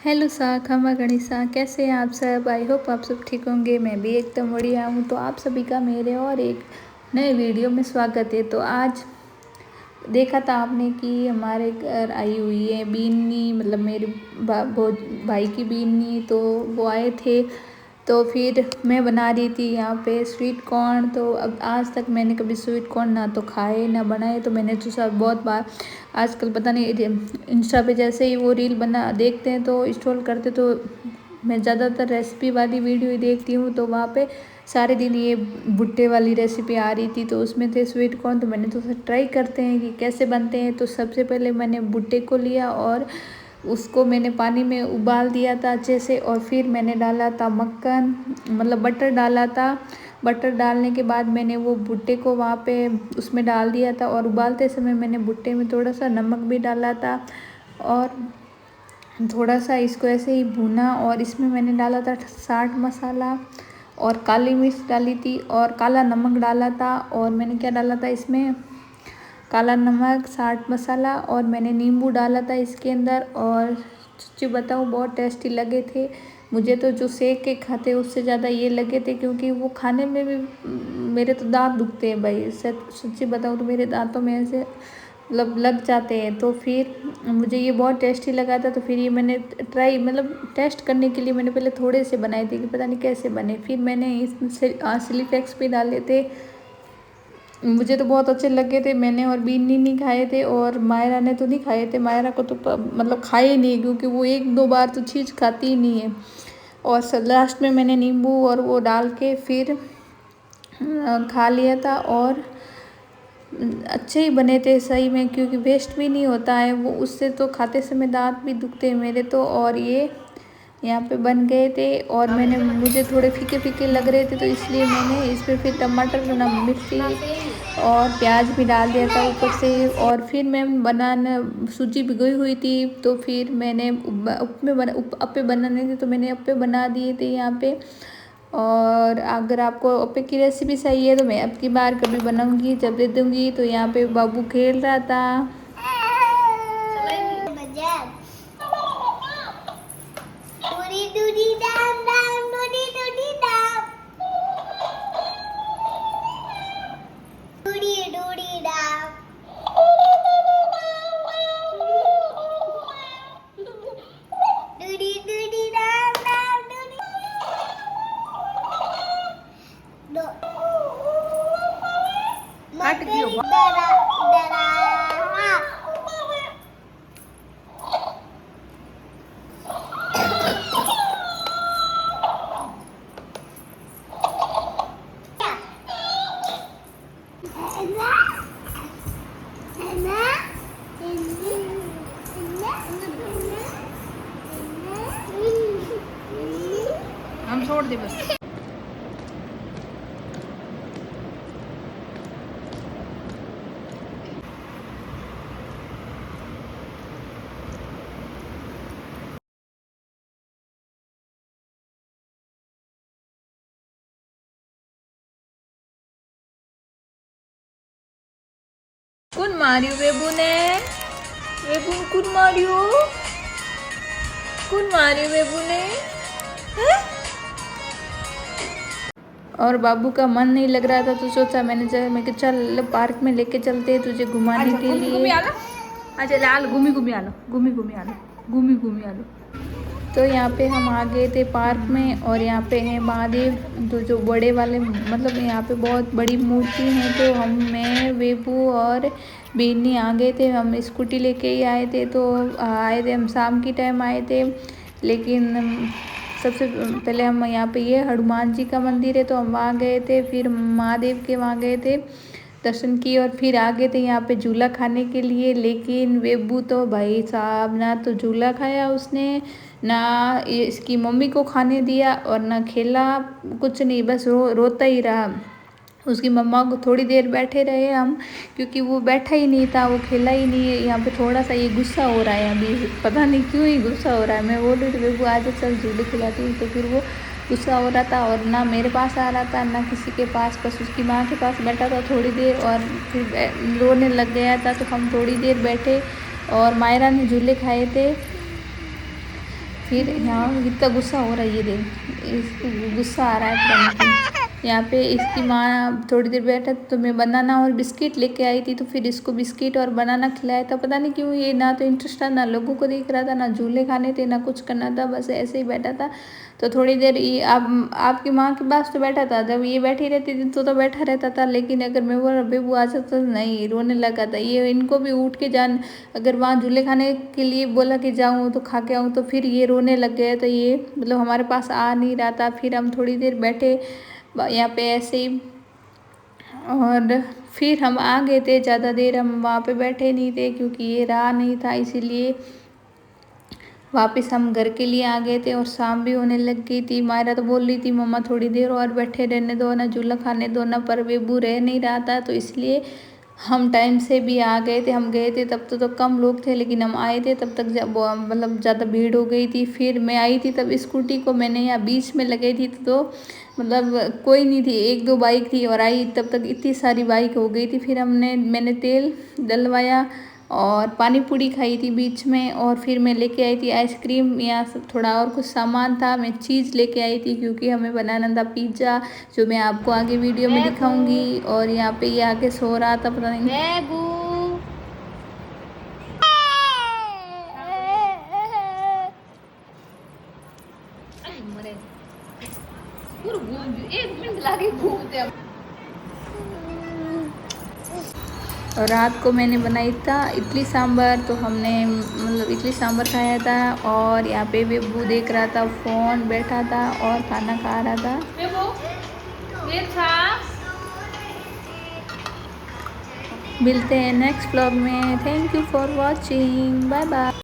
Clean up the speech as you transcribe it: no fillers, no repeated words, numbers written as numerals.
Hello सा खमा गणिसा, कैसे हैं आप सब। आई होप आप सब ठीक होंगे। मैं भी एकदम बढ़िया हूँ। तो आप सभी का मेरे और एक नए वीडियो में स्वागत है। तो आज देखा था आपने कि हमारे घर आई हुई है बीनी, मतलब मेरे भाई की बीनी। तो वो आए थे तो फिर मैं बना रही थी यहाँ पे स्वीट कॉर्न। तो अब आज तक मैंने कभी स्वीट कॉर्न ना तो खाए ना बनाए। तो मैंने तो सब बहुत बार आजकल पता नहीं इंस्टा पे जैसे ही वो रील बना देखते हैं तो इंस्टॉल करते, तो मैं ज़्यादातर रेसिपी वाली वीडियो ही देखती हूँ। तो वहाँ पे सारे दिन ये भुट्टे वाली रेसिपी आ रही थी, तो उसमें थे स्वीट कॉर्न। तो मैंने तो ट्राई करते हैं कि कैसे बनते हैं। तो सबसे पहले मैंने भुट्टे को लिया और उसको मैंने पानी में उबाल दिया था अच्छे से, और फिर मैंने डाला था मक्खन, मतलब बटर डाला था। बटर डालने के बाद मैंने वो भुट्टे को वहाँ पे उसमें डाल दिया था, और उबालते समय मैंने भुट्टे में थोड़ा सा नमक भी डाला था और थोड़ा सा इसको ऐसे ही भुना। और इसमें मैंने डाला था चाट मसाला और काली मिर्च डाली थी और काला नमक डाला था। और मैंने क्या डाला था इसमें, काला नमक, चाट मसाला, और मैंने नींबू डाला था इसके अंदर। और सच्ची बताऊँ बहुत टेस्टी लगे थे मुझे। तो जो सेक के खाते उससे ज़्यादा ये लगे थे, क्योंकि वो खाने में भी मेरे तो दांत दुखते हैं भाई। सच्ची बताऊँ तो मेरे दांतों में ऐसे मतलब लग जाते हैं। तो फिर मुझे ये बहुत टेस्टी लगा था। तो फिर ये मैंने ट्राई, मतलब टेस्ट करने के लिए मैंने पहले थोड़े से बनाए थे कि पता नहीं कैसे बने। फिर मैंने इसमें चिली फ्लेक्स भी डाले थे, मुझे तो बहुत अच्छे लगे थे। मैंने और बीनी नहीं खाए थे और मायरा ने तो नहीं खाए थे। मायरा को तो मतलब खाए ही नहीं, क्योंकि वो एक दो बार तो चीज़ खाती ही नहीं है। और लास्ट में मैंने नींबू और वो डाल के फिर खा लिया था। और अच्छे ही बने थे सही में, क्योंकि वेस्ट भी नहीं होता है वो, उससे तो खाते समय दांत भी दुखते हैं मेरे तो। और ये यहाँ पे बन गए थे और मुझे थोड़े फीके फीके लग रहे थे, तो इसलिए मैंने इसमें फिर टमाटर, मिर्ची और प्याज भी डाल दिया था ऊपर से। और फिर मैं बनाना सूजी भिगोई हुई थी, तो फिर मैंने अप्पे बनाने थे तो मैंने अप्पे बना दिए थे यहाँ पे। और अगर आपको अप्पे की रेसिपी चाहिए है तो मैं अब की बार कभी बनाऊंगी जब दे दूँगी। तो यहाँ पे बाबू खेल रहा था। काट दियो। हम छोड़ दे बस। कौन मारियो बेबू ने? बेबू कौन मारियो? कौन मारियो बेबू ने? है? और बाबू का मन नहीं लग रहा था, तो सोचा मैं चल पार्क में लेके चलते हैं तुझे घुमाने के लिए। अच्छा लाल घूमी घूमी आलो, घूमी घूमी आलो, घूमी घूमी आलो। तो यहाँ पे हम आ गए थे पार्क में, और यहाँ पे है महादेव, तो जो बड़े वाले, मतलब यहाँ पे बहुत बड़ी मूर्ति है। तो मैं वेबू और बीनी आ गए थे। हम स्कूटी लेके ही आए थे। तो आए थे हम शाम की टाइम आए थे। लेकिन सबसे पहले हम यहाँ पे ये हनुमान जी का मंदिर है तो हम वहाँ गए थे, फिर महादेव के वहाँ गए थे, दर्शन किए, और फिर आ गए थे यहाँ पे झूला खाने के लिए। लेकिन वेबू तो भाई साहब ना तो झूला खाया उसने, ना इसकी मम्मी को खाने दिया, और ना खेला, कुछ नहीं, बस रोता ही रहा। उसकी मम्मा को थोड़ी देर बैठे रहे हम, क्योंकि वो बैठा ही नहीं था, वो खेला ही नहीं है। यहाँ पे थोड़ा सा ये गुस्सा हो रहा है अभी, पता नहीं क्यों ही गुस्सा हो रहा है। मैं बोल रही थी बेबू आज चल झूले खिलाती हूँ, तो फिर वो गुस्सा हो रहा था, और ना मेरे पास आ रहा था ना किसी के पास, बस उसकी माँ के पास बैठा था थोड़ी देर, और फिर रोने लग गया था। तो हम थोड़ी देर बैठे और मायरा ने झूले खाए थे। फिर यहाँ कितना गुस्सा हो रहा है, ये देख इसको गुस्सा आ रहा है पता नहीं क्यों। यहाँ पे इसकी माँ थोड़ी देर बैठा तो मैं बनाना और बिस्किट लेके आई थी, तो फिर इसको बिस्किट और बनाना खिलाया था। पता नहीं क्यों ये ना तो इंटरेस्ट था, ना लोगों को देख रहा था, ना झूले खाने थे, ना कुछ करना था, बस ऐसे ही बैठा था। तो थोड़ी देर ये आपकी माँ के पास तो बैठा था, जब ये बैठी रहती थी तो बैठा रहता था, लेकिन अगर मैं वो बेबू आ जाता तो नहीं, रोने लगा था। ये इनको भी उठ के जान, अगर वहाँ झूले खाने के लिए बोला कि जाऊँ तो खा के आऊँ, तो फिर ये रोने लग गए। तो ये मतलब हमारे पास आ नहीं रहा था। फिर हम थोड़ी देर बैठे यहाँ पे ऐसे ही, और फिर हम आ गए थे। ज़्यादा देर हम वहाँ पे बैठे नहीं थे क्योंकि ये रहा नहीं था, इसीलिए वापस हम घर के लिए आ गए थे। और शाम भी होने लग गई थी। मायरा तो बोल रही थी मम्मा थोड़ी देर और बैठे रहने दो ना, झूला खाने दो ना, पर बेबू रह नहीं रहा था, तो इसलिए हम टाइम से भी आ गए थे। हम गए थे तब तो कम लोग थे, लेकिन हम आए थे तब तक मतलब ज़्यादा भीड़ हो गई थी। फिर मैं आई थी तब स्कूटी को मैंने यहाँ बीच में लगाई थी, तो मतलब कोई नहीं थी, एक दो बाइक थी, और आई तब तक इतनी सारी बाइक हो गई थी। फिर मैंने तेल डलवाया और पानी पूरी खाई थी बीच में, और फिर मैं लेके आई थी आइसक्रीम, यहाँ सब थोड़ा और कुछ सामान था, मैं चीज़ लेके आई थी क्योंकि हमें बनाना था पिज़्ज़ा, जो मैं आपको आगे वीडियो में दिखाऊंगी। और यहाँ पे ये आके सो रहा था, पता नहीं एक मिनट लागे घूमते। और रात को मैंने बनाई था इडली सांभर, तो हमने मतलब इडली सांभर खाया था। और यहाँ पे बेबू देख रहा था फ़ोन, बैठा था और खाना खा रहा था। मिलते हैं नेक्स्ट व्लॉग में। Thank you for watching, bye bye.